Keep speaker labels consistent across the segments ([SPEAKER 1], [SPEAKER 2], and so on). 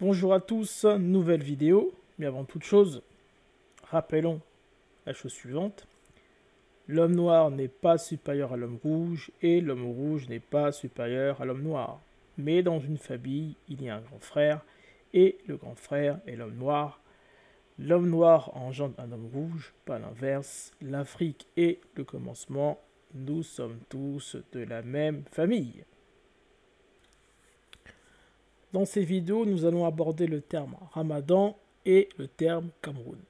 [SPEAKER 1] Bonjour à tous, nouvelle vidéo, mais avant toute chose, rappelons la chose suivante. L'homme noir n'est pas supérieur à l'homme rouge et l'homme rouge n'est pas supérieur à l'homme noir. Mais dans une famille, il y a un grand frère et le grand frère est l'homme noir. L'homme noir engendre un homme rouge, pas l'inverse. L'Afrique est le commencement. Nous sommes tous de la même famille. Dans ces vidéos, nous allons aborder le terme Ramadan et le terme Cameroun.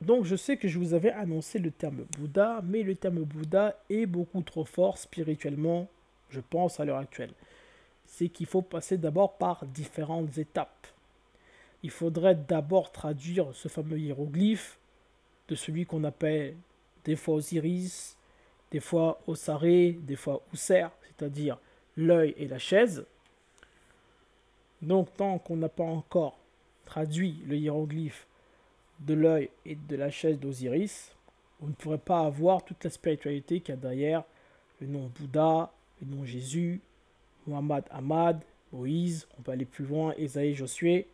[SPEAKER 1] Donc je sais que je vous avais annoncé le terme Bouddha, mais le terme Bouddha est beaucoup trop fort spirituellement, je pense, à l'heure actuelle. C'est qu'il faut passer d'abord par différentes étapes. Il faudrait d'abord traduire ce fameux hiéroglyphe de celui qu'on appelle des fois Osiris, des fois Osaré, des fois Ousser, c'est-à-dire l'œil et la chaise. Donc tant qu'on n'a pas encore traduit le hiéroglyphe de l'œil et de la chaise d'Osiris, vous ne pourrez pas avoir toute la spiritualité qu'il y a derrière le nom Bouddha, le nom Jésus, Muhammad Ahmad, Moïse, on peut aller plus loin, Ésaïe, Josué,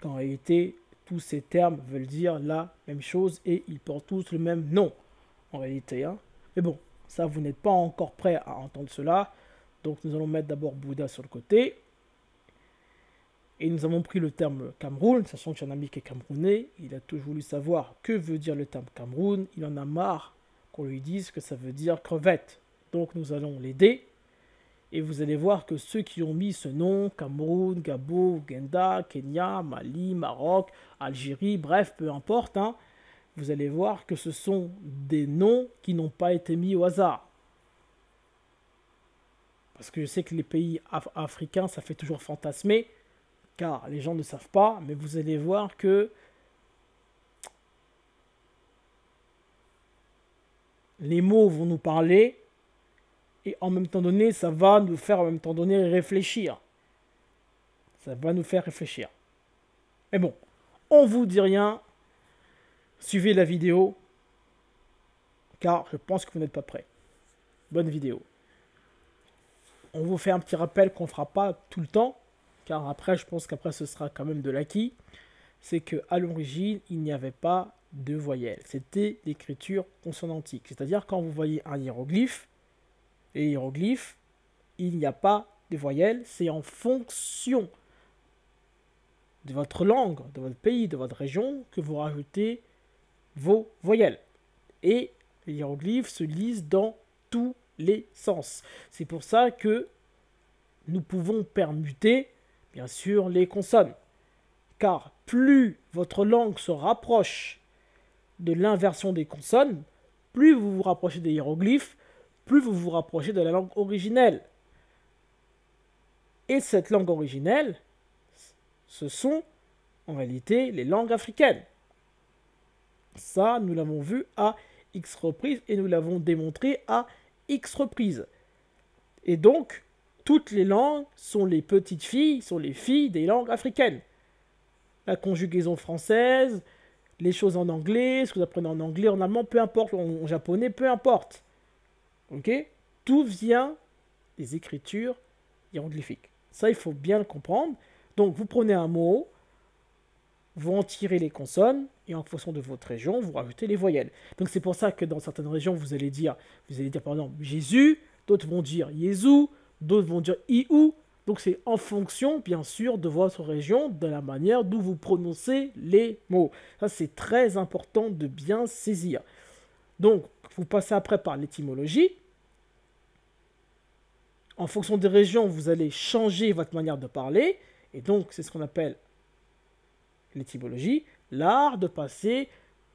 [SPEAKER 1] qu'en réalité, tous ces termes veulent dire la même chose et ils portent tous le même nom, en réalité. Hein. Mais bon, ça, vous n'êtes pas encore prêt à entendre cela, donc nous allons mettre d'abord Bouddha sur le côté. Et nous avons pris le terme Cameroun, sachant que j'ai un ami qui est camerounais, il a toujours voulu savoir que veut dire le terme Cameroun, il en a marre qu'on lui dise que ça veut dire crevette. Donc nous allons l'aider, et vous allez voir que ceux qui ont mis ce nom, Cameroun, Gabon, Ouganda, Kenya, Mali, Maroc, Algérie, bref, peu importe, hein, vous allez voir que ce sont des noms qui n'ont pas été mis au hasard. Parce que je sais que les pays africains, ça fait toujours fantasmer, car les gens ne savent pas, mais vous allez voir que les mots vont nous parler et en même temps donné, ça va nous faire en même temps donné réfléchir. Ça va nous faire réfléchir. Mais bon, on vous dit rien. Suivez la vidéo, car je pense que vous n'êtes pas prêts. Bonne vidéo. On vous fait un petit rappel qu'on ne fera pas tout le temps, car après, je pense qu'après, ce sera quand même de l'acquis. C'est qu'à l'origine, il n'y avait pas de voyelles. C'était l'écriture consonantique. C'est-à-dire, quand vous voyez un hiéroglyphe, les hiéroglyphes, il n'y a pas de voyelles. C'est en fonction de votre langue, de votre pays, de votre région, que vous rajoutez vos voyelles. Et les hiéroglyphes se lisent dans tous les sens. C'est pour ça que nous pouvons permuter, bien sûr, les consonnes. Car plus votre langue se rapproche de l'inversion des consonnes, plus vous vous rapprochez des hiéroglyphes, plus vous vous rapprochez de la langue originelle. Et cette langue originelle, ce sont en réalité les langues africaines. Ça, nous l'avons vu à X reprises et nous l'avons démontré à X reprises. Et donc, toutes les langues sont les petites filles, sont les filles des langues africaines. La conjugaison française, les choses en anglais, ce que vous apprenez en anglais, en allemand, peu importe, en japonais, peu importe. Ok? Tout vient des écritures hiéroglyphiques. Ça, il faut bien le comprendre. Donc, vous prenez un mot, vous en tirez les consonnes, et en fonction de votre région, vous rajoutez les voyelles. Donc, c'est pour ça que dans certaines régions, vous allez dire par exemple Jésus, d'autres vont dire Jésus, d'autres vont dire Iou. Donc, c'est en fonction, bien sûr, de votre région, de la manière dont vous prononcez les mots. Ça, c'est très important de bien saisir. Donc, vous passez après par l'étymologie. En fonction des régions, vous allez changer votre manière de parler. Et donc, c'est ce qu'on appelle l'étymologie. L'art de passer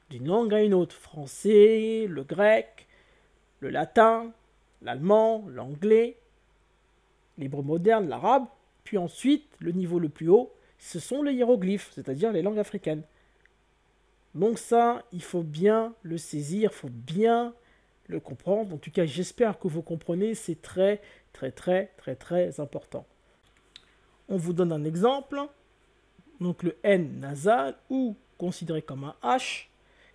[SPEAKER 1] d'une langue à une autre. Français, le grec, le latin, l'allemand, l'anglais, l'hébreu moderne, l'arabe. Puis ensuite, le niveau le plus haut, ce sont les hiéroglyphes, c'est-à-dire les langues africaines. Donc ça, il faut bien le saisir, il faut bien le comprendre. En tout cas, j'espère que vous comprenez, c'est très, très, très, très, très important. On vous donne un exemple. donc le N nasal, ou considéré comme un H.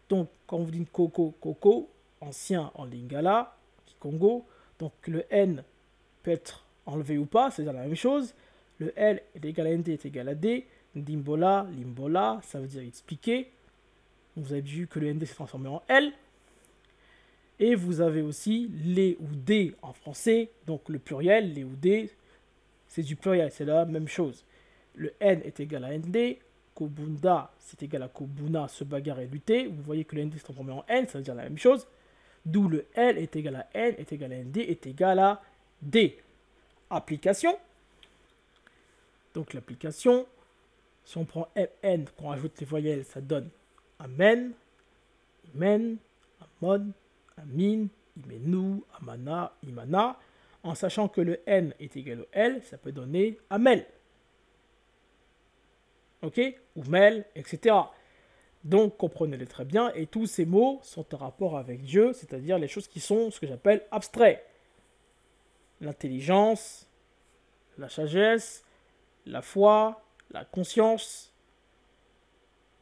[SPEAKER 1] Donc, quand vous dites Coco, Coco, ancien en Lingala, Kikongo, donc le N peut être enlevé ou pas, c'est-à-dire la même chose. Le L est égal à ND est égal à D. Ndimbola, Limbola, ça veut dire expliquer. Vous avez vu que le ND s'est transformé en L. Et vous avez aussi les ou des en français, donc le pluriel, les ou des, c'est du pluriel, c'est la même chose. Le N est égal à ND, Kobunda, c'est égal à Kobuna, se bagarrer, lutter. Vous voyez que le ND s'est transformé en N, ça veut dire la même chose. D'où le L est égal à N, est égal à ND, est égal à D. Application. Donc l'application, si on prend MN, qu'on ajoute les voyelles, ça donne Amen, Imen, Amon, Amin, Imenu, Amana, Imana. En sachant que le N est égal au L, ça peut donner Amel. Ok? Ou Mel, etc. Donc comprenez-les très bien. Et tous ces mots sont en rapport avec Dieu, c'est-à-dire les choses qui sont ce que j'appelle abstraits. L'intelligence, la sagesse, la foi, la conscience,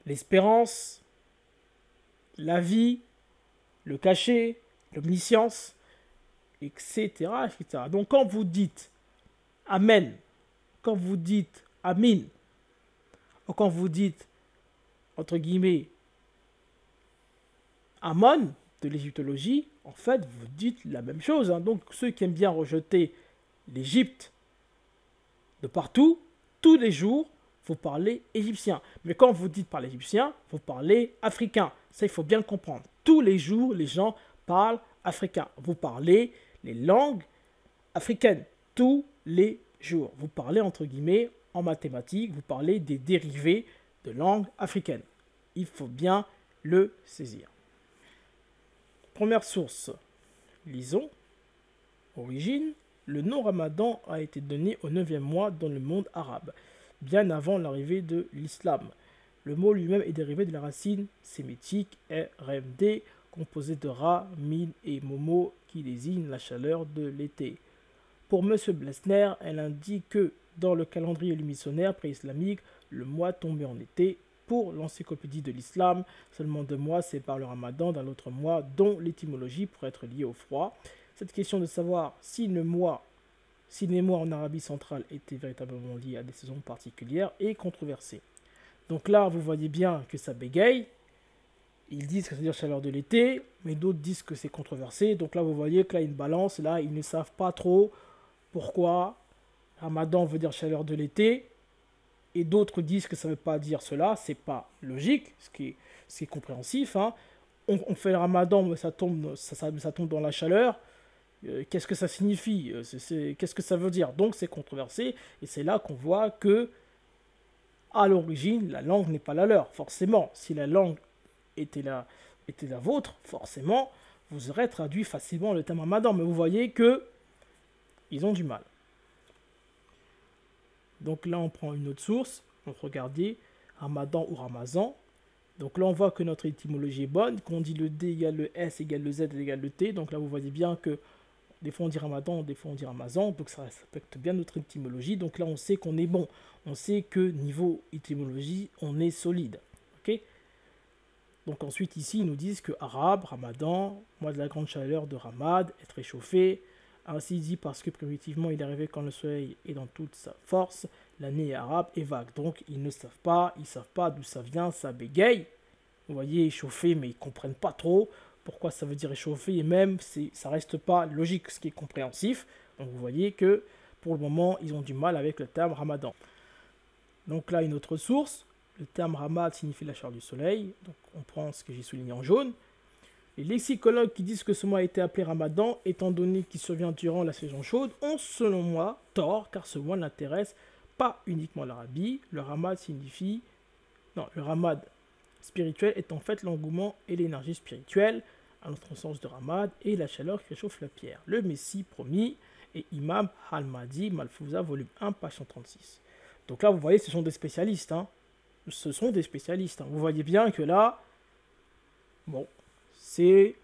[SPEAKER 1] l'espérance, la vie, le cachet, l'omniscience, etc., etc. Donc quand vous dites Amen, quand vous dites Amin, ou quand vous dites, entre guillemets, Amon, de l'égyptologie, en fait, vous dites la même chose. Hein. Donc ceux qui aiment bien rejeter l'Égypte de partout, tous les jours, vous parlez égyptien. Mais quand vous dites parler égyptien, vous parlez africain. Ça, il faut bien le comprendre. Tous les jours, les gens parlent africain. Vous parlez les langues africaines. Tous les jours. Vous parlez, entre guillemets, en mathématiques, vous parlez des dérivés de langue africaine. Il faut bien le saisir. Première source. Lisons. Origine. Le nom Ramadan a été donné au 9e mois dans le monde arabe, bien avant l'arrivée de l'islam. Le mot lui-même est dérivé de la racine sémitique RMD, composée de Ra, Min et Momo, qui désigne la chaleur de l'été. Pour M. Blesner, elle indique que dans le calendrier lumisonnaire pré-islamique, le mois tombait en été. Pour l'encyclopédie de l'islam, seulement 2 mois séparent le Ramadan d'un autre mois, dont l'étymologie pourrait être liée au froid. Cette question de savoir si les mois en Arabie centrale étaient véritablement liés à des saisons particulières est controversée. Donc là, vous voyez bien que ça bégaye. Ils disent que ça veut dire chaleur de l'été, mais d'autres disent que c'est controversé. Donc là, vous voyez que là, une balance. Là, ils ne savent pas trop pourquoi Ramadan veut dire chaleur de l'été. Et d'autres disent que ça ne veut pas dire cela. C'est pas logique, ce qui est compréhensif. Hein. On fait le Ramadan, mais ça tombe dans la chaleur. Qu'est-ce que ça signifie? Qu'est-ce que ça veut dire? Donc c'est controversé. Et c'est là qu'on voit que, à l'origine, la langue n'est pas la leur. Forcément, si la langue était la vôtre, forcément, vous aurez traduit facilement le terme Ramadan. Mais vous voyez que ils ont du mal. Donc là, on prend une autre source. On regarde Ramadan ou Ramazan. Donc là, on voit que notre étymologie est bonne. Quand on dit le D égale le S égale le Z égale le T. Donc là, vous voyez bien que des fois on dit Ramadan, des fois on dit Ramazan. Donc ça respecte bien notre étymologie. Donc là, on sait qu'on est bon. On sait que niveau étymologie, on est solide. Ok? Donc ensuite, ici, ils nous disent que arabe, Ramadan, mois de la grande chaleur de Ramad, être réchauffé. Ainsi dit parce que primitivement, il est arrivé quand le soleil est dans toute sa force. L'année arabe est vague. Donc ils ne savent pas, d'où ça vient, ça bégaye. Vous voyez, échauffer, mais ils ne comprennent pas trop pourquoi ça veut dire échauffer. Et même, ça reste pas logique, ce qui est compréhensif. Donc vous voyez que pour le moment, ils ont du mal avec le terme Ramadan. Donc là, une autre source. Le terme Ramad signifie la chaleur du soleil. Donc on prend ce que j'ai souligné en jaune. Les lexicologues qui disent que ce mois a été appelé Ramadan, étant donné qu'il survient durant la saison chaude, ont selon moi tort, car ce mois n'intéresse pas uniquement l'Arabie. Le Ramad le Ramad spirituel est en fait l'engouement et l'énergie spirituelle, à notre sens de Ramad, et la chaleur qui réchauffe la pierre. Le Messie promis et Imam Al-Mahdi, Malfouza, volume 1, page 136. Donc là, vous voyez, ce sont des spécialistes. Hein. Ce sont des spécialistes. Hein. Vous voyez bien que là, bon, c'est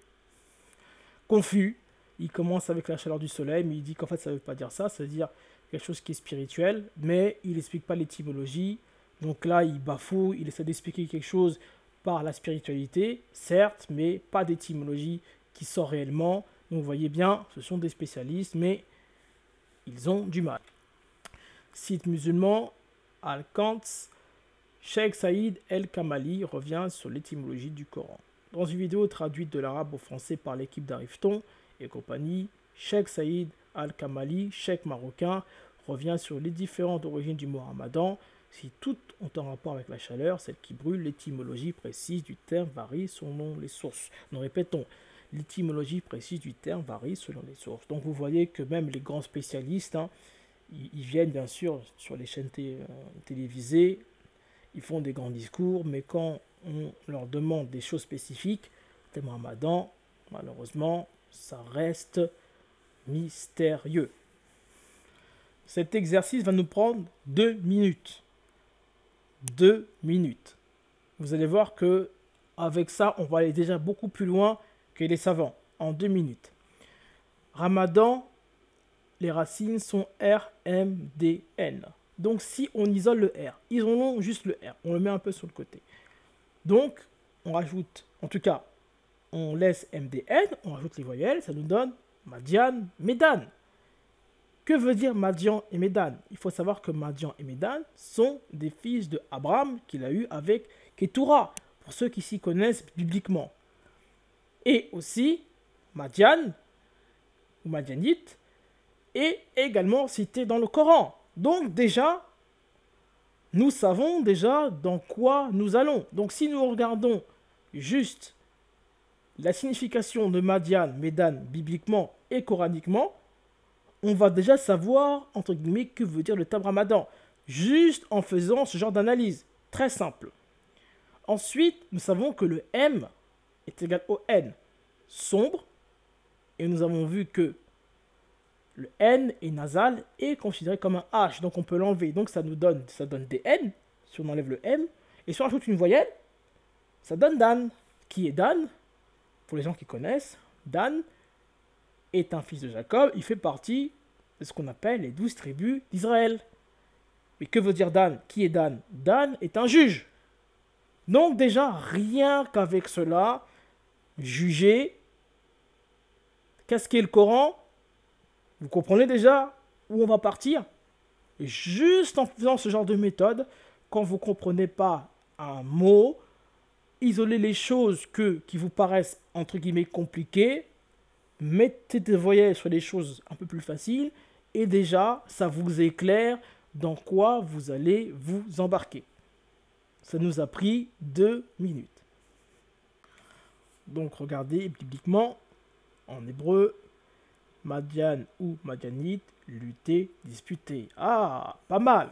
[SPEAKER 1] confus. Il commence avec la chaleur du soleil, mais il dit qu'en fait ça ne veut pas dire ça, ça veut dire quelque chose qui est spirituel, mais il n'explique pas l'étymologie, Donc là, il bafoue, il essaie d'expliquer quelque chose par la spiritualité, certes, mais pas d'étymologie qui sort réellement. Donc vous voyez bien, ce sont des spécialistes, mais ils ont du mal. Site musulman, Al-Kantz, Sheikh Saïd El-Kamali revient sur l'étymologie du Coran. Dans une vidéo traduite de l'arabe au français par l'équipe d'Arifton et compagnie, Sheikh Saïd Al-Kamali, cheikh marocain, revient sur les différentes origines du mot Ramadan. Si toutes ont un rapport avec la chaleur, celle qui brûle, l'étymologie précise du terme varie selon les sources. Nous répétons, l'étymologie précise du terme varie selon les sources. Donc vous voyez que même les grands spécialistes, ils viennent bien sûr sur les chaînes télévisées, ils font des grands discours, mais quand on leur demande des choses spécifiques, le thème Ramadan, malheureusement, ça reste mystérieux. Cet exercice va nous prendre 2 minutes. 2 minutes. Vous allez voir que avec ça, on va aller déjà beaucoup plus loin que les savants, en 2 minutes. Ramadan, les racines sont R, M, D, N. Donc si on isole le R, isolons juste le R, on le met un peu sur le côté. Donc, on rajoute, en tout cas, on laisse MDN, on rajoute les voyelles, ça nous donne Madian, Médan. Que veut dire Madian et Médan? Il faut savoir que Madian et Médan sont des fils de Abraham qu'il a eu avec Ketura, pour ceux qui s'y connaissent bibliquement. Et aussi, Madian, ou Madianite, est également cité dans le Coran. Donc déjà, nous savons déjà dans quoi nous allons. Donc si nous regardons juste la signification de Madian, Médan, bibliquement et coraniquement, on va déjà savoir, entre guillemets, que veut dire le terme Ramadan. Juste en faisant ce genre d'analyse. Très simple. Ensuite, nous savons que le M est égal au N. Sombre. Et nous avons vu que le N est nasal et considéré comme un H. Donc on peut l'enlever. Donc ça donne des N si on enlève le M. Et si on ajoute une voyelle, ça donne Dan. Qui est Dan? Pour les gens qui connaissent, Dan est un fils de Jacob. Il fait partie de ce qu'on appelle les 12 tribus d'Israël. Mais que veut dire Dan? Qui est Dan? Dan est un juge. Donc déjà, rien qu'avec cela, juger, qu'est-ce qu'est le Coran? Vous comprenez déjà où on va partir? Et juste en faisant ce genre de méthode, quand vous ne comprenez pas un mot, isolez les choses qui vous paraissent entre guillemets compliquées, mettez des voyelles sur les choses un peu plus faciles, et déjà, ça vous éclaire dans quoi vous allez vous embarquer. Ça nous a pris 2 minutes. Donc regardez bibliquement, en hébreu, Madian ou Madianite, lutter, disputer. Ah, pas mal.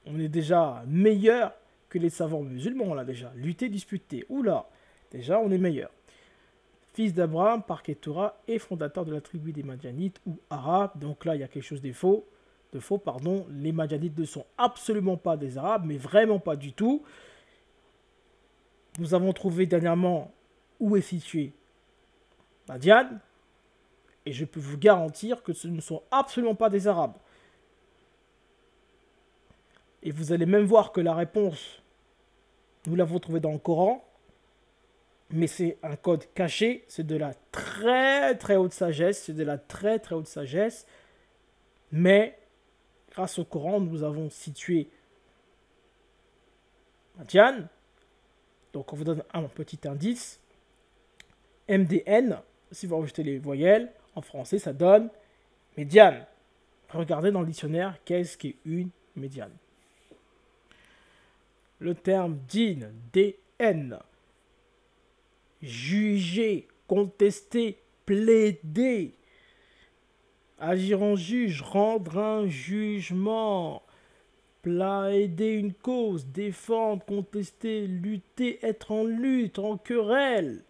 [SPEAKER 1] On est déjà meilleur que les savants musulmans, là déjà. Lutter, disputer. Oula, déjà on est meilleur. Fils d'Abraham par Ketura et fondateur de la tribu des Madianites ou Arabes. Donc là, il y a quelque chose de faux. Les Madianites ne sont absolument pas des Arabes, mais vraiment pas du tout. Nous avons trouvé dernièrement où est situé Madian. Et je peux vous garantir que ce ne sont absolument pas des Arabes. Et vous allez même voir que la réponse, nous l'avons trouvée dans le Coran. Mais c'est un code caché. C'est de la très très haute sagesse. C'est de la très très haute sagesse. Mais grâce au Coran, nous avons situé Madian. Donc on vous donne un petit indice. MDN, si vous rajoutez les voyelles, en français, ça donne médiane. Regardez dans le dictionnaire, qu'est-ce qu'est une médiane? Le terme din, DN, juger, contester, plaider, agir en juge, rendre un jugement, plaider une cause, défendre, contester, lutter, être en lutte, en querelle.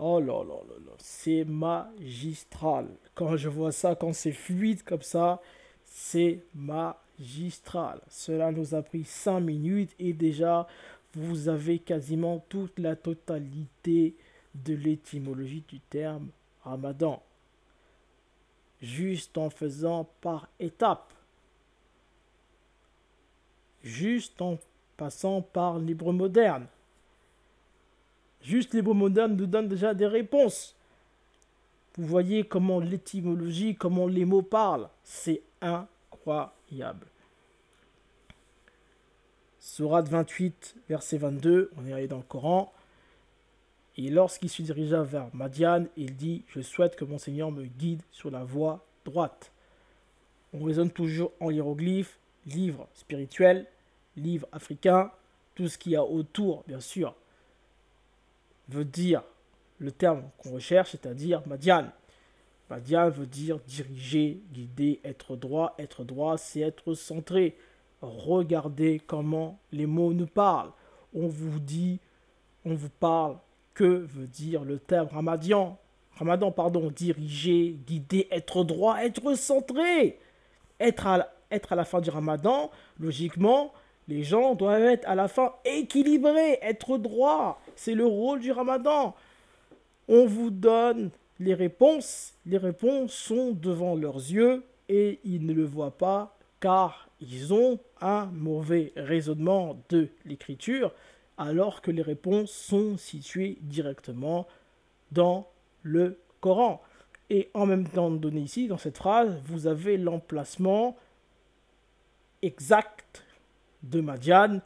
[SPEAKER 1] Oh là là là là, c'est magistral. Quand je vois ça, quand c'est fluide comme ça, c'est magistral. Cela nous a pris 5 minutes et déjà, vous avez quasiment toute la totalité de l'étymologie du terme Ramadan. Juste en faisant par étapes. Juste en passant par l'hébreu moderne. Juste l'hébreu moderne nous donne déjà des réponses. Vous voyez comment l'étymologie, comment les mots parlent. C'est incroyable. Sourate 28, verset 22, on est allé dans le Coran. Et lorsqu'il se dirigea vers Madian, il dit « Je souhaite que mon Seigneur me guide sur la voie droite ». On raisonne toujours en hiéroglyphes, livre spirituel, livre africain, tout ce qu'il y a autour, bien sûr, veut dire le terme qu'on recherche, c'est-à-dire Madian. Madian veut dire diriger, guider, être droit. Être droit, c'est être centré. Regardez comment les mots nous parlent. On vous parle, que veut dire le terme Ramadan, diriger, guider, être droit, être centré. Être à la fin du Ramadan, logiquement, les gens doivent être à la fin équilibrés, être droit. C'est le rôle du Ramadan. On vous donne les réponses sont devant leurs yeux et ils ne le voient pas car ils ont un mauvais raisonnement de l'écriture alors que les réponses sont situées directement dans le Coran. Et en même temps donné ici, dans cette phrase, vous avez l'emplacement exact de Madian.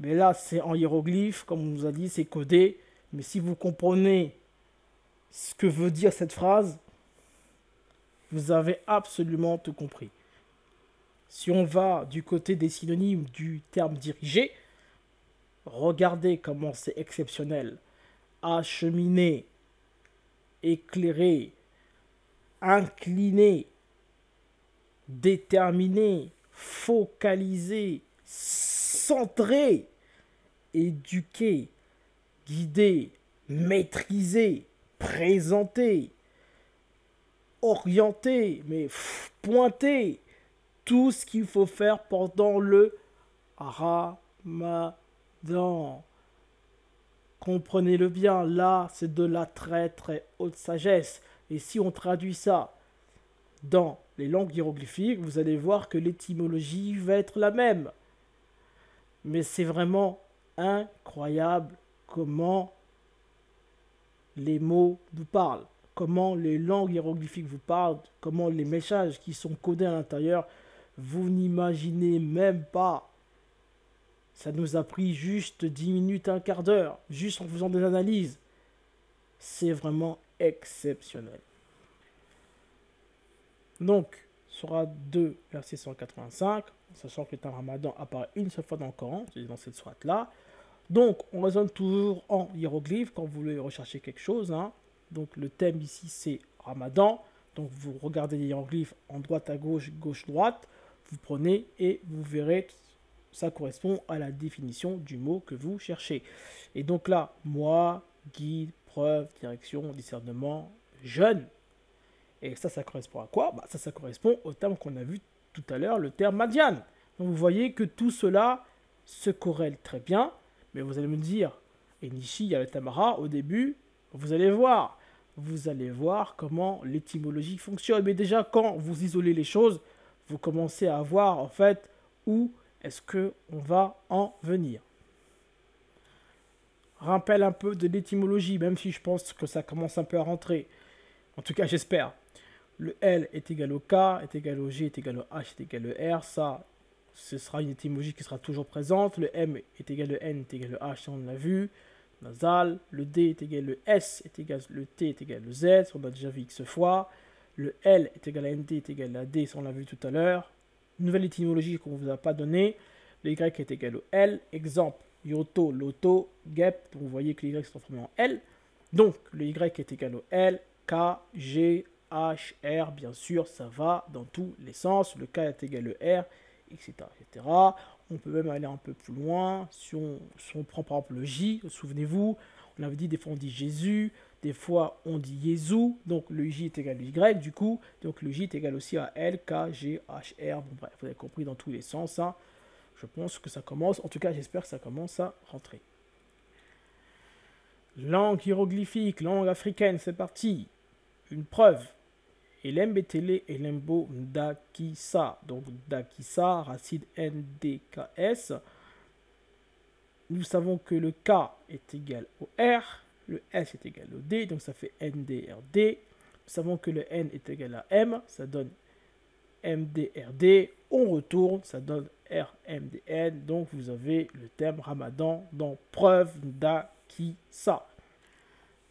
[SPEAKER 1] Mais là, c'est en hiéroglyphe, comme on nous a dit, c'est codé. Mais si vous comprenez ce que veut dire cette phrase, vous avez absolument tout compris. Si on va du côté des synonymes du terme dirigé, regardez comment c'est exceptionnel. Acheminer, éclairer, incliner, déterminer, focaliser, centrer, éduquer, guider, maîtriser, présenter, orienter, mais pointer, tout ce qu'il faut faire pendant le Ramadan. Comprenez-le bien, là, c'est de la très très haute sagesse. Et si on traduit ça dans les langues hiéroglyphiques, vous allez voir que l'étymologie va être la même. Mais c'est vraiment incroyable comment les mots nous parlent, comment les langues hiéroglyphiques vous parlent, comment les messages qui sont codés à l'intérieur, vous n'imaginez même pas. Ça nous a pris juste 10 minutes, un quart d'heure, juste en faisant des analyses. C'est vraiment exceptionnel. Donc, Sourate 2, verset 185, sachant que le terme Ramadan apparaît une seule fois dans le Coran, c'est dans cette sourate-là. Donc, on raisonne toujours en hiéroglyphe quand vous voulez rechercher quelque chose. Donc, le thème ici, c'est Ramadan. Donc, vous regardez les hiéroglyphes en droite à gauche, gauche-droite. Vous prenez et vous verrez, ça correspond à la définition du mot que vous cherchez. Et donc là, moi, guide, preuve, direction, discernement, jeûne. Et ça correspond à quoi? Ça correspond au terme qu'on a vu tout à l'heure, le terme Madian. Donc vous voyez que tout cela se corrèle très bien. Mais vous allez me dire, et Nishi, il y a le Tamara au début, vous allez voir comment l'étymologie fonctionne. Mais déjà, quand vous isolez les choses, vous commencez à voir en fait où est-ce qu'on va en venir. Rappel un peu de l'étymologie, même si je pense que ça commence un peu à rentrer. En tout cas, j'espère. Le L est égal au K, est égal au G, est égal au H, est égal au R. Ça, ce sera une étymologie qui sera toujours présente. Le M est égal au N, est égal au H, on l'a vu. Nasal. Le D est égal au S, est égal le T est égal au Z, on a déjà vu X fois. Le L est égal à ND, est égal à D, ça on l'a vu tout à l'heure. Nouvelle étymologie qu'on ne vous a pas donnée. Le Y est égal au L. Exemple, Yoto, Loto, Gep. Donc vous voyez que le Y se transforme en L. Donc le Y est égal au L, K, G, H, R, bien sûr, ça va dans tous les sens. Le K est égal au R, etc., etc. On peut même aller un peu plus loin. Si on prend par exemple le J, souvenez-vous, on avait dit des fois on dit Jésus, des fois on dit Jésus, donc le J est égal à Y, du coup, donc le J est égal aussi à L, K, G, H, R. Bon, bref, vous avez compris dans tous les sens. Je pense que ça commence, en tout cas j'espère que ça commence à rentrer. Langue hiéroglyphique, langue africaine, c'est parti. Une preuve. Elembetele, Elembo, Ndakisa. Donc Ndakisa, racine NDKS. nous savons que le K est égal au R, le S est égal au D, donc ça fait NDRD. Nous savons que le N est égal à M, ça donne MDRD. On retourne, ça donne RMDN. Donc vous avez le terme Ramadan dans preuve d'Akissa.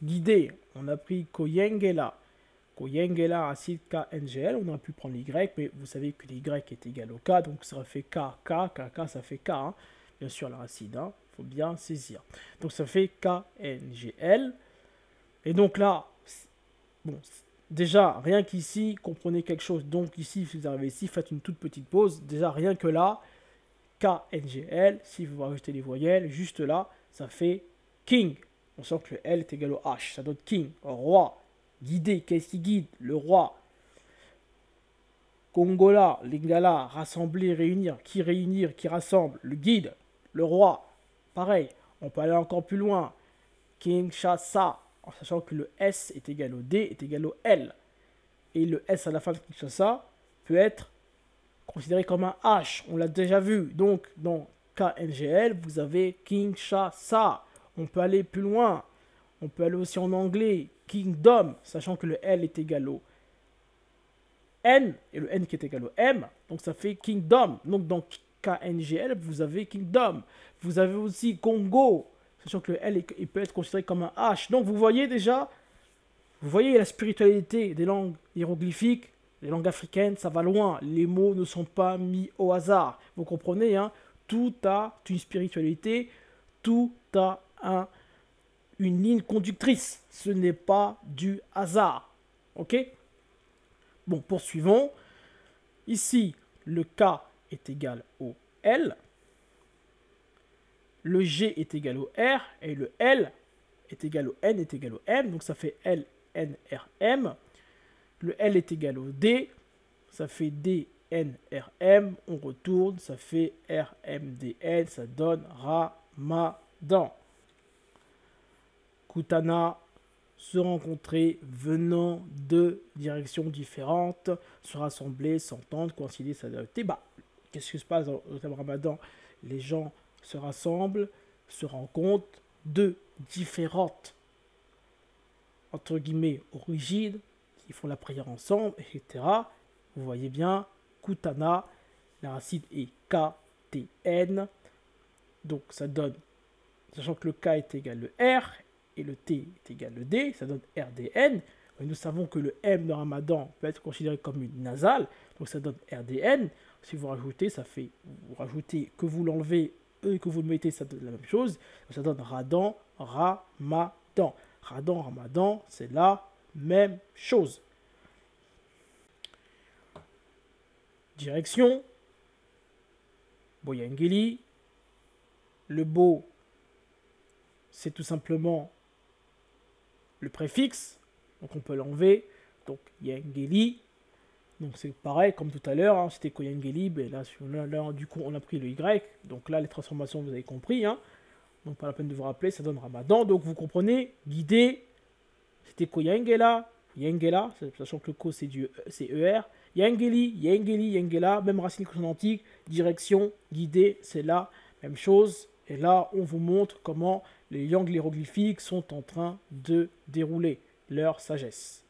[SPEAKER 1] Guidé, on a pris Koyengela. Koyengela, racine KNGL. On aurait pu prendre l'Y, mais vous savez que l'Y est égal au K, donc ça fait K, ça fait K. Hein. Bien sûr, la racine, il faut bien saisir. Donc ça fait KNGL. Et donc là, bon, déjà, rien qu'ici, comprenez quelque chose. Donc ici, si vous arrivez ici, faites une toute petite pause. Déjà, rien que là, KNGL, si vous rajoutez les voyelles, juste là, ça fait King. On sent que le L est égal au H. Ça donne King, roi. Guider, qu'est-ce qui guide? Le roi. Congola, Lingala, rassembler, réunir. Qui rassemble? Le guide, le roi. Pareil, on peut aller encore plus loin. Kinshasa, en sachant que le S est égal au D, est égal au L. Et le S à la fin de Kinshasa peut être considéré comme un H. On l'a déjà vu. Donc, dans KNGL, vous avez Kinshasa. On peut aller plus loin. On peut aller aussi en anglais. Kingdom, sachant que le L est égal au N, et le N qui est égal au M. Donc, ça fait Kingdom. Donc, dans KNGL, vous avez Kingdom. Vous avez aussi Congo, sachant que le L il peut être considéré comme un H. Donc, vous voyez déjà, vous voyez la spiritualité des langues hiéroglyphiques, les langues africaines, ça va loin. Les mots ne sont pas mis au hasard. Vous comprenez, hein? Tout a une spiritualité, tout a une ligne conductrice. Ce n'est pas du hasard. Ok? Bon, poursuivons. Ici, le K est égal au L. Le G est égal au R. Et le L est égal au N, est égal au M. Donc, ça fait L, N, R, M. Le L est égal au D. Ça fait D, N, R, M. On retourne. Ça fait R, M, D, N. Ça donne Ramadan. Kutana, se rencontrer venant de directions différentes, se rassembler, s'entendre, coïncider, s'adapter. Bah, qu'est-ce qui se passe dans le thème Ramadan? Les gens se rassemblent, se rencontrent de différentes, entre guillemets, origines, qui font la prière ensemble, etc. Vous voyez bien, Kutana, la racine est KTN. Donc ça donne, sachant que le K est égal au R, et le T est égal au D, ça donne RDN. Et nous savons que le M de Ramadan peut être considéré comme une nasale, donc ça donne RDN. Si vous rajoutez, ça fait, vous rajoutez, que vous l'enlevez et que vous le mettez, ça donne la même chose. Ça donne Radan, Ramadan. Radan, Ramadan, c'est la même chose. Direction, Boyangeli. Le Bo, c'est tout simplement le préfixe, donc on peut l'enlever, donc Yangeli, donc c'est pareil comme tout à l'heure, hein, c'était Koyangeli, mais là, du coup on a pris le Y, donc là les transformations vous avez compris, hein, donc pas la peine de vous rappeler, ça donne Ramadan, donc vous comprenez, guidé, c'était Koyangela, Yangela, sachant que le Ko c'est ER, Yangeli, Yangeli, Yangela, même racine consonantique, direction, guidé, c'est la même chose, et là on vous montre comment les langues hiéroglyphiques sont en train de dérouler leur sagesse.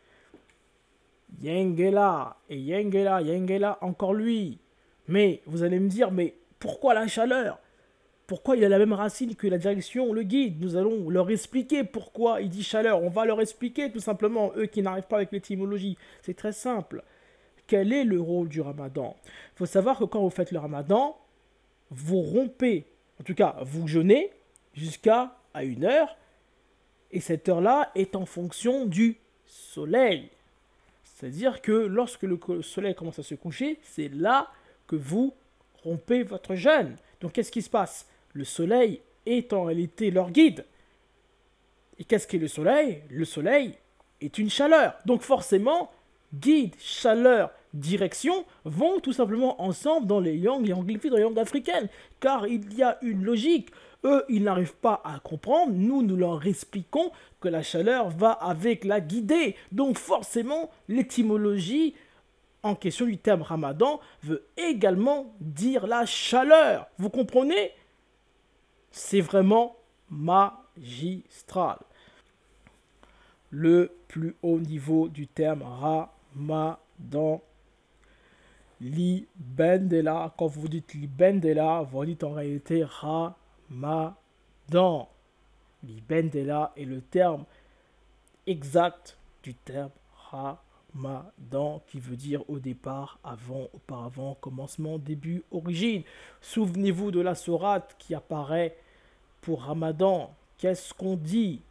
[SPEAKER 1] Yengela et Yengela, Yengela, encore lui. Mais vous allez me dire, mais pourquoi la chaleur? Pourquoi il a la même racine que la direction, le guide? Nous allons leur expliquer pourquoi il dit chaleur. On va leur expliquer tout simplement, eux qui n'arrivent pas avec l'étymologie. C'est très simple. Quel est le rôle du ramadan? Il faut savoir que quand vous faites le ramadan, vous rompez, en tout cas vous jeûnez jusqu'à 1 heure, et cette heure-là est en fonction du soleil. C'est-à-dire que lorsque le soleil commence à se coucher, c'est là que vous rompez votre jeûne. Donc qu'est-ce qui se passe? Le soleil est en réalité leur guide. Et qu'est-ce qu'est le soleil? Le soleil est une chaleur. Donc forcément, guide, chaleur, direction vont tout simplement ensemble dans les langues hiéroglyphiques, dans les langues africaines. Car il y a une logique. Eux, ils n'arrivent pas à comprendre. Nous leur expliquons que la chaleur va avec la guidée. Donc forcément, l'étymologie en question du terme ramadan veut également dire la chaleur. Vous comprenez? C'est vraiment magistral. Le plus haut niveau du terme Ramadan. Libendela, quand vous dites Libendela, vous dites en réalité Ramadan. Libendela est le terme exact du terme Ramadan qui veut dire au départ, avant, auparavant, commencement, début, origine. Souvenez-vous de la sourate qui apparaît pour Ramadan. Qu'est-ce qu'on dit?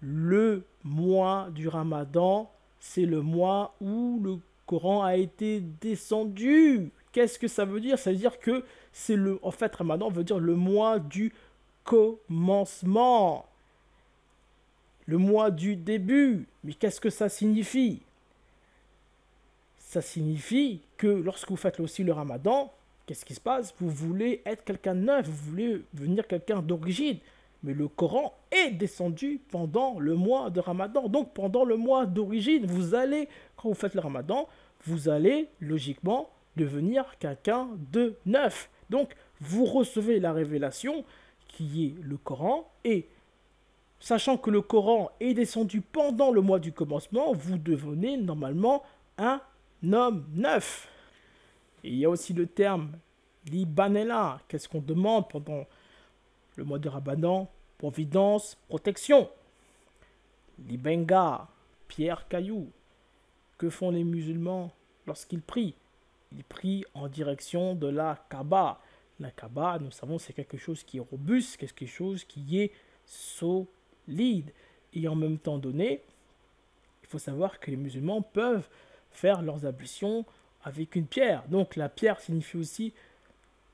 [SPEAKER 1] Le mois du Ramadan, c'est le mois où le Coran a été descendu. Qu'est-ce que ça veut dire? Ça veut dire que c'est le... En fait, Ramadan veut dire le mois du commencement. Le mois du début. Mais qu'est-ce que ça signifie? Ça signifie que lorsque vous faites aussi le Ramadan, qu'est-ce qui se passe? Vous voulez être quelqu'un de neuf, vous voulez devenir quelqu'un d'origine. Mais le Coran est descendu pendant le mois de Ramadan. Donc pendant le mois d'origine, vous allez, quand vous faites le Ramadan, vous allez logiquement devenir quelqu'un de neuf. Donc vous recevez la révélation qui est le Coran et sachant que le Coran est descendu pendant le mois du commencement, vous devenez normalement un homme neuf. Et il y a aussi le terme Libanela. Qu'est-ce qu'on demande pendant le mois de Ramadan? Providence, protection. Libenga, pierre, caillou. Que font les musulmans lorsqu'ils prient? Ils prient en direction de la Kaaba. La Kaaba, nous savons, c'est quelque chose qui est robuste, quelque chose qui est solide. Et en même temps donné, il faut savoir que les musulmans peuvent faire leurs ablutions avec une pierre. Donc la pierre signifie aussi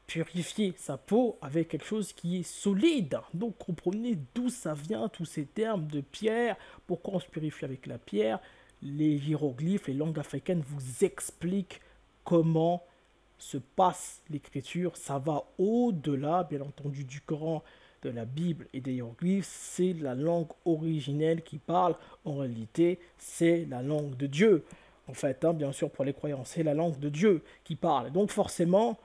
[SPEAKER 1] purifier sa peau avec quelque chose qui est solide. Donc comprenez d'où ça vient, tous ces termes de pierre, pourquoi on se purifie avec la pierre. Les hiéroglyphes, les langues africaines vous expliquent comment se passe l'écriture. Ça va au-delà, bien entendu, du Coran, de la Bible et des hiéroglyphes. C'est la langue originelle qui parle. En réalité, c'est la langue de Dieu. En fait, bien sûr, pour les croyants, c'est la langue de Dieu qui parle. Donc forcément,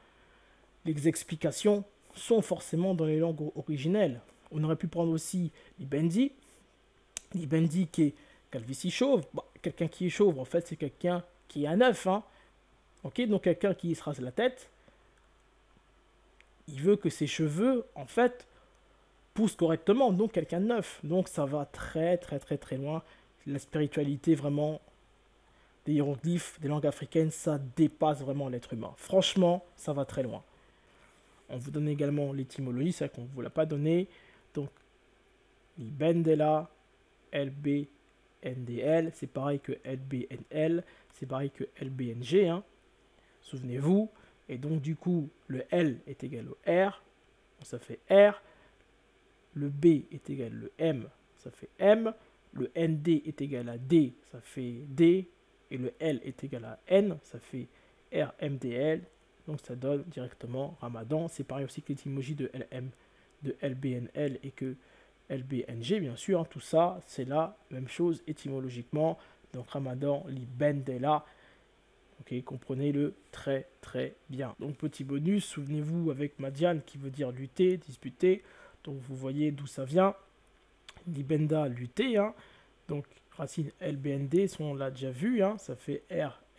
[SPEAKER 1] les explications sont forcément dans les langues originelles. On aurait pu prendre aussi Libendi. Libendi qui est calvitie chauve. Quelqu'un qui est chauve, en fait, c'est quelqu'un qui est un œuf. Ok, donc quelqu'un qui se rase la tête, il veut que ses cheveux, en fait, poussent correctement. Donc quelqu'un de neuf. Donc ça va très, très, très, très loin. La spiritualité, vraiment, des hiéroglyphes, des langues africaines, ça dépasse vraiment l'être humain. Franchement, ça va très loin. On vous donne également l'étymologie, c'est vrai qu'on ne vous l'a pas donné. Donc, Libendela, LBNDL, c'est pareil que LBNL, c'est pareil que LBNG. Souvenez-vous. Et donc, du coup, le L est égal au R, donc ça fait R. Le B est égal au M, ça fait M. Le ND est égal à D, ça fait D. Et le L est égal à N, ça fait RMDL. Donc ça donne directement Ramadan. C'est pareil aussi que l'étymologie de LM, de LBNL et que LBNG, bien sûr. Tout ça, c'est la même chose étymologiquement. Donc Ramadan, Libendela. Ok, comprenez-le très très bien. Donc petit bonus, souvenez-vous avec Madiane qui veut dire lutter, disputer. Donc vous voyez d'où ça vient. Libenda, lutter. Donc racine LBND, on l'a déjà vu. Ça fait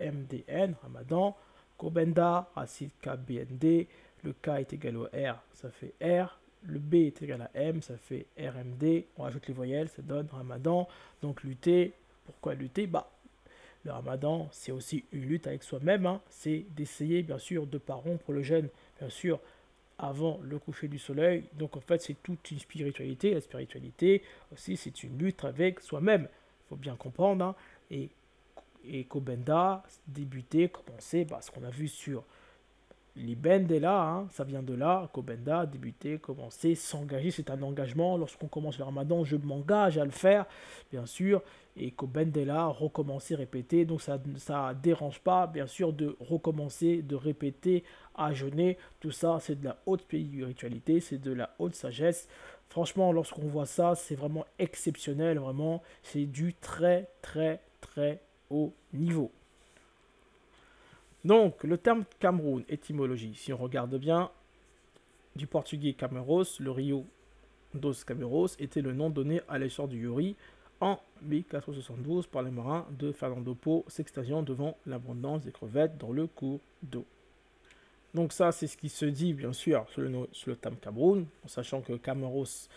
[SPEAKER 1] RMDN, Ramadan. Kobenda, racine KBND, le K est égal au R, ça fait R, le B est égal à M, ça fait RMD, on rajoute les voyelles, ça donne Ramadan. Donc lutter, pourquoi lutter? Le Ramadan, c'est aussi une lutte avec soi-même, c'est d'essayer bien sûr de ne pas rompre le jeûne, bien sûr, avant le coucher du soleil. Donc en fait, c'est toute une spiritualité. La spiritualité aussi, c'est une lutte avec soi-même, il faut bien comprendre. Et Kobenda, débuter, commencer, ce qu'on a vu sur Libendela, ça vient de là. Kobenda, débuter, commencer, s'engager, c'est un engagement. Lorsqu'on commence le Ramadan, je m'engage à le faire, bien sûr. Et Kobendela, recommencer, répéter. Donc ça ne dérange pas, bien sûr, de recommencer, de répéter, à jeûner. Tout ça, c'est de la haute spiritualité, c'est de la haute sagesse. Franchement, lorsqu'on voit ça, c'est vraiment exceptionnel, vraiment. C'est du très, très, très haut niveau. Donc, le terme Cameroun, étymologie, si on regarde bien, du portugais Cameros, le rio dos Cameros était le nom donné à l'essor du Yuri en 1472 par les marins de Fernando Po, s'extasiant devant l'abondance des crevettes dans le cours d'eau. Donc ça, c'est ce qui se dit, bien sûr, sur le terme Cameroun, en sachant que Camaros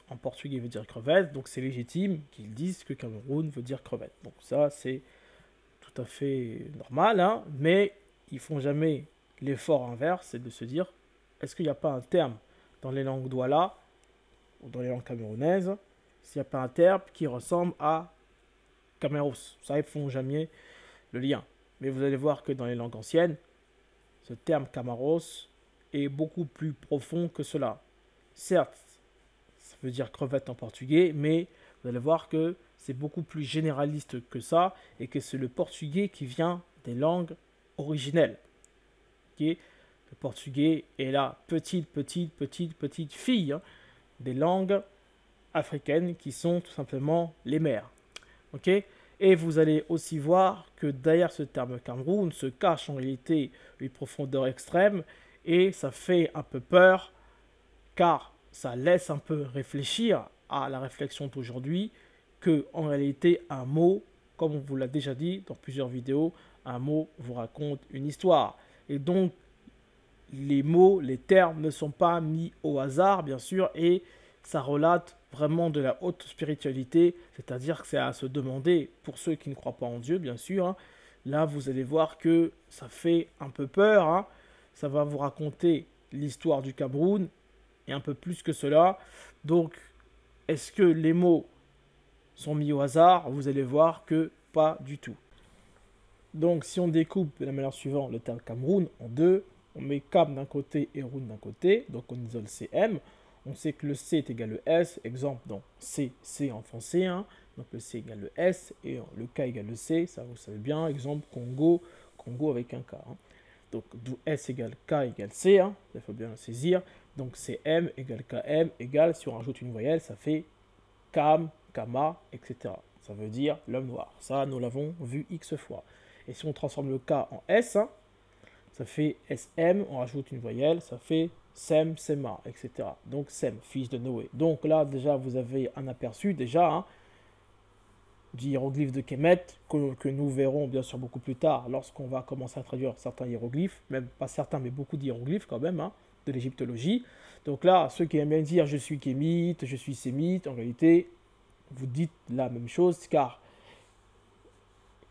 [SPEAKER 1] en portugais veut dire crevette, donc c'est légitime qu'ils disent que Cameroun veut dire crevette. Donc ça, c'est tout à fait normal, hein, mais ils font jamais l'effort inverse, c'est de se dire, est-ce qu'il n'y a pas un terme dans les langues douala, ou dans les langues camerounaises, s'il n'y a pas un terme qui ressemble à Cameros. Ça, ils font jamais le lien. Mais vous allez voir que dans les langues anciennes, ce terme Camaros est beaucoup plus profond que cela. Certes, ça veut dire crevette en portugais, mais vous allez voir que c'est beaucoup plus généraliste que ça, et que c'est le portugais qui vient des langues originelles. Okay? Le portugais est la petite fille, hein, des langues africaines qui sont tout simplement les mères. Okay? Et vous allez aussi voir que derrière ce terme Cameroun se cache en réalité une profondeur extrême, et ça fait un peu peur, car ça laisse un peu réfléchir à la réflexion d'aujourd'hui, que en réalité un mot, comme on vous l'a déjà dit dans plusieurs vidéos, un mot vous raconte une histoire. Et donc les mots, les termes ne sont pas mis au hasard, bien sûr, et ça relate vraiment de la haute spiritualité, c'est-à-dire que c'est à se demander, pour ceux qui ne croient pas en Dieu, bien sûr, hein, là vous allez voir que ça fait un peu peur, hein, ça va vous raconter l'histoire du Cameroun, et un peu plus que cela. Donc, est-ce que les mots sont mis au hasard? Vous allez voir que pas du tout. Donc, si on découpe de la manière suivante le terme Cameroun en deux, on met Cam d'un côté et Roun d'un côté, donc on isole CM. On sait que le C est égal au S, exemple dans C en français, hein. Donc le C égale le S et le K égale le C, ça vous savez bien, exemple Congo avec un K. Hein. Donc d'où S égale K égale C, hein. Il faut bien le saisir. Donc CM égale KM égale, si on rajoute une voyelle, ça fait Cam, Kama, etc. Ça veut dire l'homme noir. Ça, nous l'avons vu X fois. Et si on transforme le K en S, hein, ça fait SM, on rajoute une voyelle, ça fait Sem, Sema, etc. Donc Sem, fils de Noé. Donc là, déjà, vous avez un aperçu, déjà, hein, du hiéroglyphe de Kemet, que nous verrons bien sûr beaucoup plus tard, lorsqu'on va commencer à traduire certains hiéroglyphes, même pas certains, mais beaucoup d'hiéroglyphes quand même, hein, de l'égyptologie. Donc là, ceux qui aiment bien dire « je suis kémite »,« je suis sémite », en réalité, vous dites la même chose, car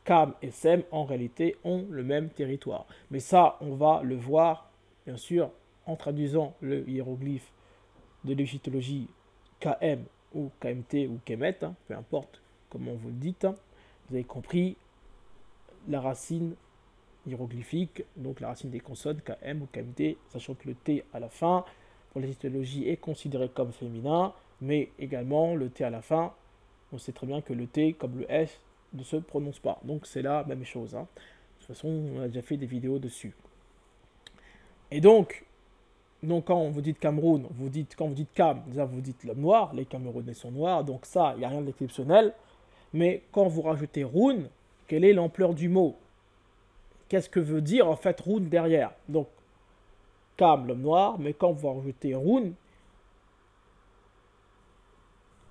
[SPEAKER 1] Cam et Sem, en réalité, ont le même territoire. Mais ça, on va le voir, bien sûr, en traduisant le hiéroglyphe de l'égyptologie KM ou KMT ou Kemet, hein, peu importe comment vous le dites. Hein. Vous avez compris la racine hiéroglyphique, donc la racine des consonnes KM ou KMT, sachant que le T à la fin, pour l'égyptologie, est considéré comme féminin, mais également le T à la fin, on sait très bien que le T, comme le S, ne se prononce pas. Donc c'est la même chose. Hein. De toute façon, on a déjà fait des vidéos dessus. Et donc quand on vous dit Cameroun, quand vous dites Cam, déjà vous dites l'homme noir, les Camerounais sont noirs, donc ça, il n'y a rien d'exceptionnel. Mais quand vous rajoutez Roun, quelle est l'ampleur du mot? Qu'est-ce que veut dire en fait Roun derrière? Donc, Cam, l'homme noir, mais quand vous rajoutez Roun,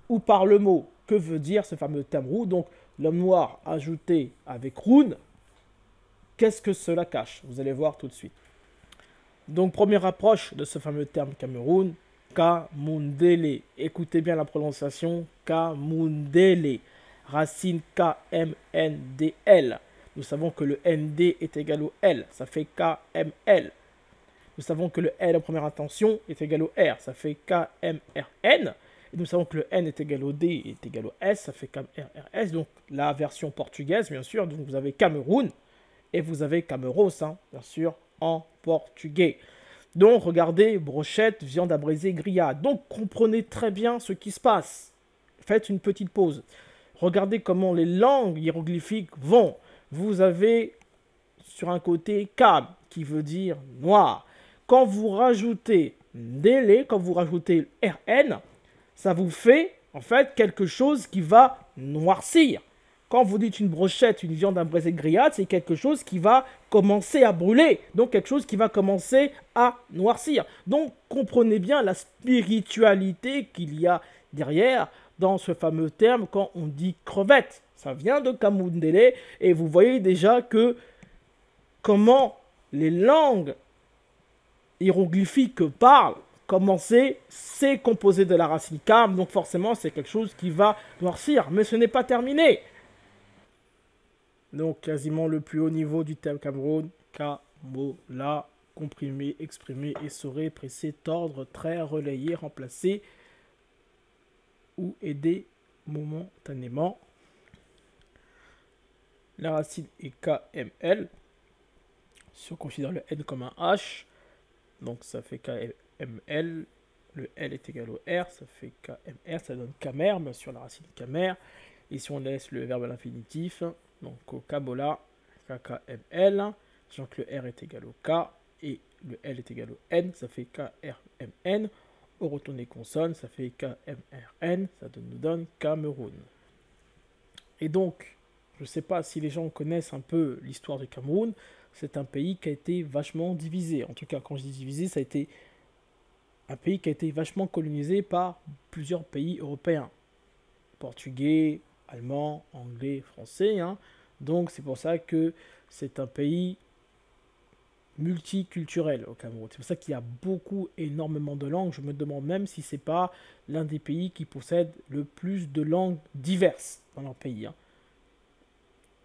[SPEAKER 1] où par le mot, que veut dire ce fameux terme Roun? Donc, l'homme noir ajouté avec Roun, qu'est-ce que cela cache? Vous allez voir tout de suite. Donc, première approche de ce fameux terme Cameroun, Kamundele. Écoutez bien la prononciation, Kamundele. Racine K-M-N-D-L. Nous savons que le ND est égal au L, ça fait K-M-L. Nous savons que le L en première intention est égal au R, ça fait K-M-R-N. Et nous savons que le N est égal au D est égal au S, ça fait K-M-R-R-S. Donc la version portugaise, bien sûr. Donc vous avez Cameroun et vous avez Cameros, hein, bien sûr, en portugais. Donc regardez, brochette, viande à braiser, grillade. Donc comprenez très bien ce qui se passe. Faites une petite pause. Regardez comment les langues hiéroglyphiques vont. Vous avez sur un côté Cam, qui veut dire noir. Quand vous rajoutez Ndele, quand vous rajoutez RN, ça vous fait en fait quelque chose qui va noircir. Quand vous dites une brochette, une viande, un braisé grillade, c'est quelque chose qui va commencer à brûler. Donc quelque chose qui va commencer à noircir. Donc comprenez bien la spiritualité qu'il y a derrière dans ce fameux terme quand on dit crevette. Ça vient de Kamundele et vous voyez déjà que comment les langues hiéroglyphiques parlent, comment c'est composé de la racine Kam, donc forcément c'est quelque chose qui va noircir. Mais ce n'est pas terminé. Donc quasiment le plus haut niveau du terme Cameroun, Kamola, comprimé, exprimé, essoré, pressé, tordre, trait, relayer, remplacer ou aider momentanément. La racine est KML. Si on considère le N comme un H, donc ça fait KML. Le L est égal au R, ça fait KMR, ça donne Kamer, bien sûr la racine Kamer. Et si on laisse le verbe à l'infinitif, donc au Kamola, KKML, sachant que le R est égal au K et le L est égal au N, ça fait KRMN. Au retourne les consonnes, ça fait KMRN, ça nous donne Cameroun. Et donc, je ne sais pas si les gens connaissent un peu l'histoire du Cameroun, c'est un pays qui a été vachement divisé. En tout cas, quand je dis divisé, ça a été un pays qui a été vachement colonisé par plusieurs pays européens. Portugais, allemand, anglais, français. Hein. Donc c'est pour ça que c'est un pays multiculturel au Cameroun. C'est pour ça qu'il y a énormément de langues. Je me demande même si c'est pas l'un des pays qui possède le plus de langues diverses dans leur pays. Hein.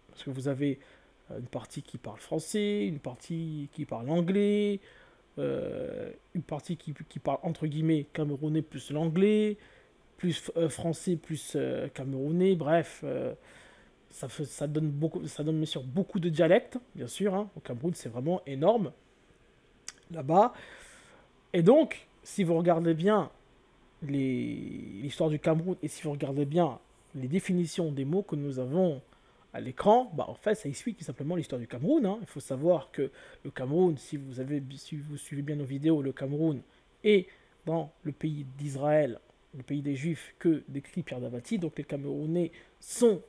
[SPEAKER 1] Parce que vous avez une partie qui parle français, une partie qui parle anglais, une partie qui parle entre guillemets camerounais plus l'anglais, plus français plus camerounais, bref, ça donne bien sûr beaucoup de dialectes, bien sûr, hein. Au Cameroun c'est vraiment énorme, là-bas, et donc, si vous regardez bien l'histoire du Cameroun, et si vous regardez bien les définitions des mots que nous avons à l'écran, bah en fait ça explique tout simplement l'histoire du Cameroun, hein. Il faut savoir que le Cameroun, si vous suivez bien nos vidéos, le Cameroun est dans le pays d'Israël, le pays des Juifs, que décrit Pierre Davati. Donc les Camerounais sont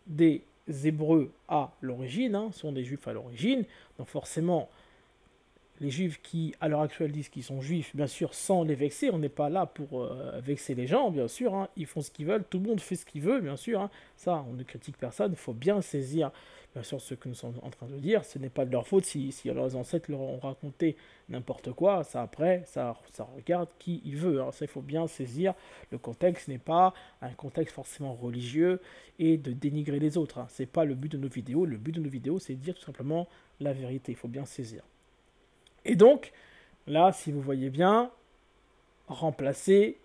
[SPEAKER 1] des Hébreux à l'origine, hein, sont des Juifs à l'origine. Donc forcément, les Juifs qui, à l'heure actuelle, disent qu'ils sont Juifs, bien sûr, sans les vexer. On n'est pas là pour vexer les gens, bien sûr. Hein. Ils font ce qu'ils veulent, tout le monde fait ce qu'il veut, bien sûr. Hein. Ça, on ne critique personne. Il faut bien saisir, bien sûr, ce que nous sommes en train de dire. Ce n'est pas de leur faute si leurs ancêtres leur ont raconté n'importe quoi. Ça, après, ça regarde qui il veut. Hein. Ça, il faut bien saisir. Le contexte n'est pas un contexte forcément religieux et de dénigrer les autres. Hein. Ce n'est pas le but de nos vidéos. Le but de nos vidéos, c'est de dire tout simplement la vérité. Il faut bien saisir. Et donc, là, si vous voyez bien, remplacer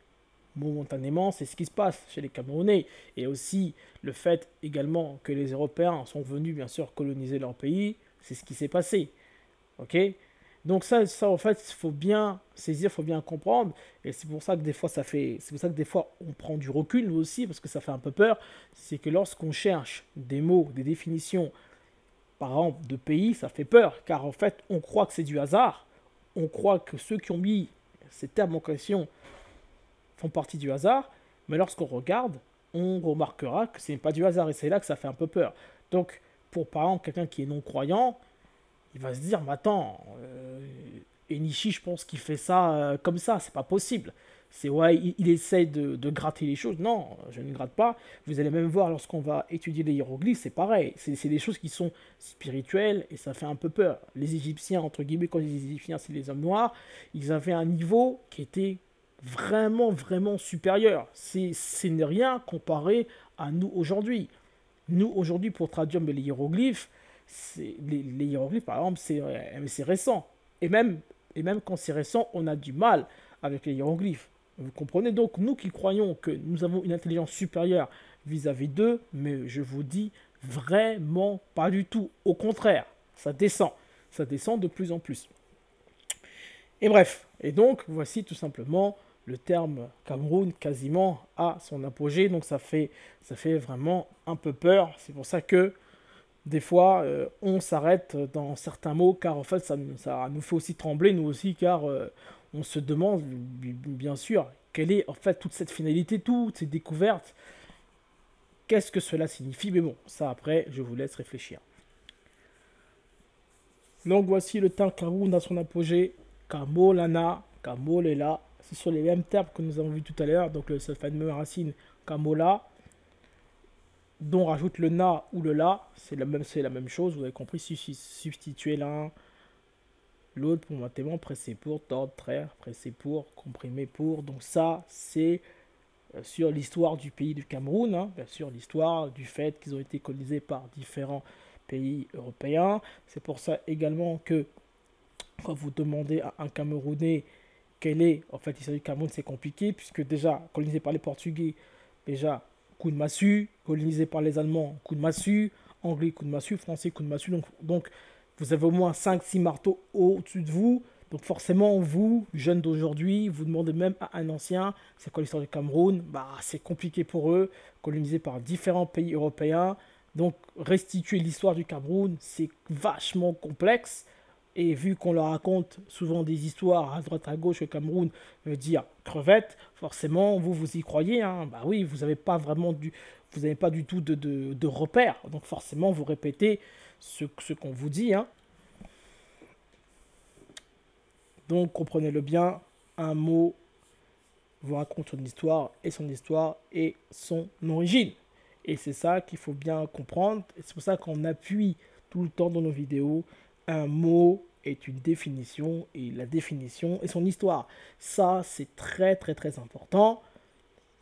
[SPEAKER 1] momentanément, c'est ce qui se passe chez les Camerounais. Et aussi, le fait également que les Européens sont venus, bien sûr, coloniser leur pays, c'est ce qui s'est passé. Ok ? Donc ça, en fait, il faut bien saisir, il faut bien comprendre. Et c'est pour ça que des fois, c'est pour ça que des fois, on prend du recul, nous aussi, parce que ça fait un peu peur. C'est que lorsqu'on cherche des mots, des définitions, par exemple, de pays, ça fait peur, car en fait, on croit que c'est du hasard. On croit que ceux qui ont mis ces termes en question font partie du hasard, mais lorsqu'on regarde, on remarquera que ce n'est pas du hasard, et c'est là que ça fait un peu peur. Donc, pour par exemple quelqu'un qui est non-croyant, il va se dire, mais attends, Enishi, je pense qu'il fait ça comme ça, c'est pas possible. C'est ouais, il essaye de gratter les choses. Non, je ne gratte pas. Vous allez même voir lorsqu'on va étudier les hiéroglyphes, c'est pareil. C'est des choses qui sont spirituelles et ça fait un peu peur. Les Égyptiens, entre guillemets, quand les Égyptiens, c'est les hommes noirs, ils avaient un niveau qui était vraiment, vraiment supérieur. C'est rien comparé à nous aujourd'hui. Nous, aujourd'hui, pour traduire les hiéroglyphes, les hiéroglyphes, par exemple, c'est récent. Et même quand c'est récent, on a du mal avec les hiéroglyphes. Vous comprenez donc, nous qui croyons que nous avons une intelligence supérieure vis-à-vis d'eux, mais je vous dis vraiment pas du tout. Au contraire, ça descend de plus en plus. Et bref, et donc voici tout simplement le terme Cameroun quasiment à son apogée, donc ça fait vraiment un peu peur. C'est pour ça que des fois, on s'arrête dans certains mots, car en fait, ça nous fait aussi trembler, nous aussi, car on se demande, bien sûr, quelle est en fait toute cette finalité, toutes ces découvertes. qu'est-ce que cela signifie. Mais bon, ça après, je vous laisse réfléchir. Donc voici le terme Cameroun à son apogée. Kamolana, Kamolela. Ce sont les mêmes termes que nous avons vus tout à l'heure. Donc cette fameuse racine Kamola, dont on rajoute le na ou le la. C'est la même chose. Vous avez compris, substituer l'un, l'autre pour matément, pressé pour, tordre, traire, pressé pour, comprimé pour. Donc ça, c'est sur l'histoire du pays du Cameroun. Hein. Bien sûr, l'histoire du fait qu'ils ont été colonisés par différents pays européens. C'est pour ça également que quand vous demandez à un Camerounais quel est, en fait, l'histoire du Cameroun, c'est compliqué, puisque déjà, colonisé par les Portugais, déjà, coup de massue, colonisé par les Allemands, coup de massue, anglais, coup de massue, français, coup de massue, donc vous avez au moins 5-6 marteaux au-dessus de vous, donc forcément, vous, jeunes d'aujourd'hui, vous demandez même à un ancien, c'est quoi l'histoire du Cameroun, bah, c'est compliqué pour eux, colonisé par différents pays européens, donc restituer l'histoire du Cameroun, c'est vachement complexe. Et vu qu'on leur raconte souvent des histoires à droite à gauche, le Cameroun veut dire crevette, forcément, vous y croyez. Hein. Bah oui, vous n'avez pas vraiment vous n'avez pas du tout de repères. Donc forcément, vous répétez ce qu'on vous dit. Hein. Donc comprenez-le bien, un mot vous raconte une histoire et son origine. Et c'est ça qu'il faut bien comprendre. Et c'est pour ça qu'on appuie tout le temps dans nos vidéos. Un mot est une définition et la définition est son histoire. Ça, c'est très très très important.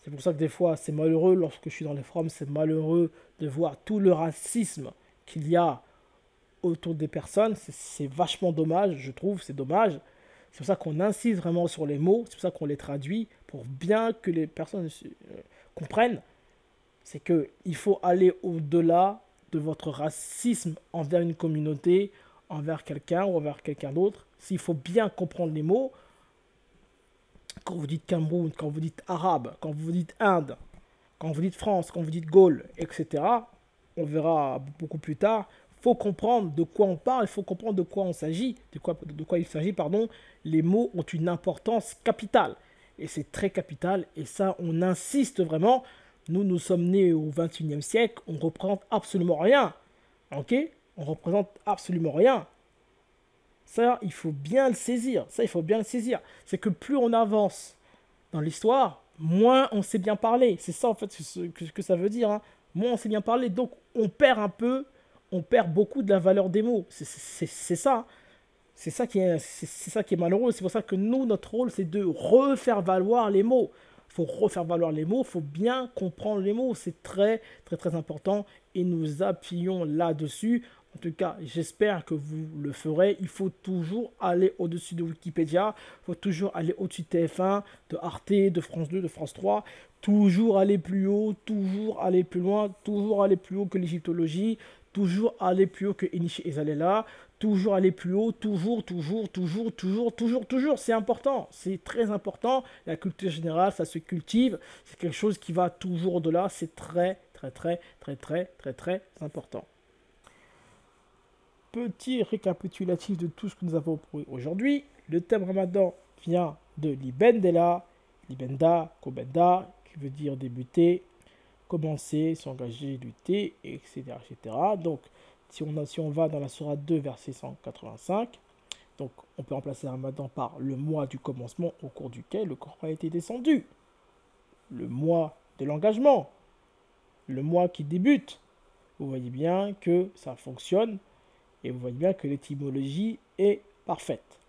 [SPEAKER 1] C'est pour ça que des fois, c'est malheureux lorsque je suis dans les forums, c'est malheureux de voir tout le racisme qu'il y a autour des personnes. C'est vachement dommage, je trouve, c'est dommage. C'est pour ça qu'on insiste vraiment sur les mots, c'est pour ça qu'on les traduit, pour bien que les personnes comprennent. C'est qu'il faut aller au-delà de votre racisme envers une communauté, envers quelqu'un ou envers quelqu'un d'autre. S'il faut bien comprendre les mots, quand vous dites Cameroun, quand vous dites arabe, quand vous dites Inde, quand vous dites France, quand vous dites Gaule, etc., on verra beaucoup plus tard, il faut comprendre de quoi on parle, il faut comprendre de quoi on s'agit, de quoi il s'agit, pardon. Les mots ont une importance capitale, et c'est très capital, et ça, on insiste vraiment. Nous sommes nés au XXIe siècle, on ne représente absolument rien, ok? On ne représente absolument rien. Ça, il faut bien le saisir. C'est que plus on avance dans l'histoire, moins on sait bien parler. C'est ça, en fait, ce que ça veut dire. Hein. Moins on sait bien parler. Donc, on perd beaucoup de la valeur des mots. C'est ça. C'est ça qui est malheureux. C'est pour ça que nous, notre rôle, c'est de refaire valoir les mots. Il faut refaire valoir les mots. Il faut bien comprendre les mots. C'est très, très, très important. Et nous appuyons là-dessus. En tout cas, j'espère que vous le ferez. Il faut toujours aller au-dessus de Wikipédia. Il faut toujours aller au-dessus de TF1, de Arte, de France 2, de France 3. Toujours aller plus haut, toujours aller plus loin, toujours aller plus haut que l'égyptologie, toujours aller plus haut que Enishi Ezalela, toujours aller plus haut, toujours. C'est important, c'est très important. La culture générale, ça se cultive. C'est quelque chose qui va toujours au-delà. C'est très, très, très, très, très, très, très important. Petit récapitulatif de tout ce que nous avons appris aujourd'hui. Le thème Ramadan vient de Libendela, Libenda, Kobenda, qui veut dire débuter, commencer, s'engager, lutter, etc., etc. Donc, si on va dans la Sourate 2, verset 185, donc on peut remplacer Ramadan par le mois du commencement au cours duquel le Coran a été descendu. Le mois de l'engagement, le mois qui débute. Vous voyez bien que ça fonctionne. Et vous voyez bien que l'étymologie est parfaite.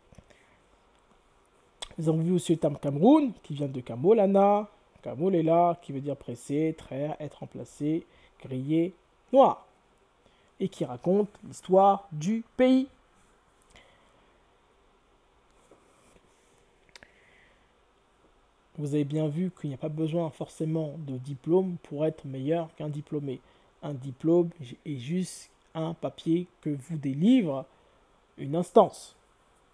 [SPEAKER 1] Nous avons vu aussi le terme Cameroun, qui vient de Kamolana, Kamolela, qui veut dire pressé, traire, être remplacé, grillé, noir. Et qui raconte l'histoire du pays. Vous avez bien vu qu'il n'y a pas besoin forcément de diplôme pour être meilleur qu'un diplômé. Un diplôme est juste un papier que vous délivre une instance.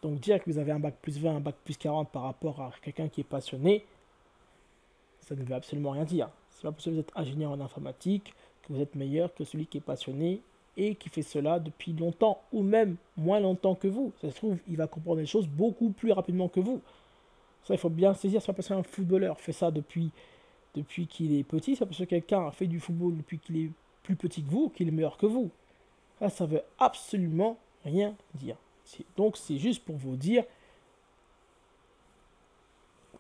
[SPEAKER 1] Donc dire que vous avez un bac plus 20, un bac plus 40 par rapport à quelqu'un qui est passionné, ça ne veut absolument rien dire. C'est pas parce que vous êtes ingénieur en informatique que vous êtes meilleur que celui qui est passionné et qui fait cela depuis longtemps ou même moins longtemps que vous. Ça se trouve, il va comprendre les choses beaucoup plus rapidement que vous. Ça, il faut bien saisir. C'est pas parce qu'un footballeur fait ça depuis depuis qu'il est petit, c'est parce que quelqu'un a fait du football depuis qu'il est plus petit que vous, qu'il est meilleur que vous. Ça veut absolument rien dire. Donc c'est juste pour vous dire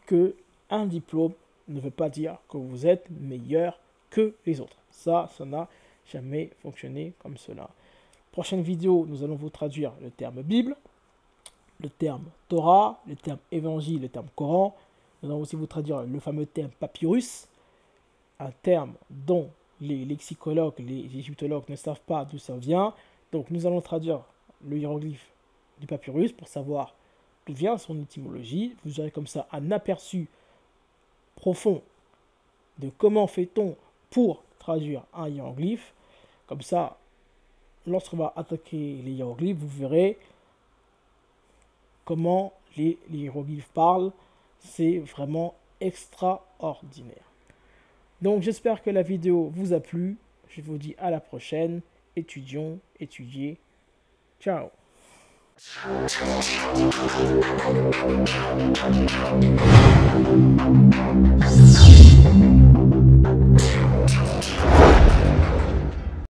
[SPEAKER 1] que un diplôme ne veut pas dire que vous êtes meilleur que les autres. Ça n'a jamais fonctionné comme cela. Prochaine vidéo, nous allons vous traduire le terme Bible, le terme Torah, le terme Évangile, le terme Coran. Nous allons aussi vous traduire le fameux terme papyrus, un terme dont les lexicologues, les égyptologues ne savent pas d'où ça vient. Donc nous allons traduire le hiéroglyphe du papyrus pour savoir d'où vient son étymologie. Vous aurez comme ça un aperçu profond de comment fait-on pour traduire un hiéroglyphe. Comme ça, lorsqu'on va attaquer les hiéroglyphes, vous verrez comment les hiéroglyphes parlent. C'est vraiment extraordinaire. Donc j'espère que la vidéo vous a plu. Je vous dis à la prochaine. Étudions, étudiez. Ciao.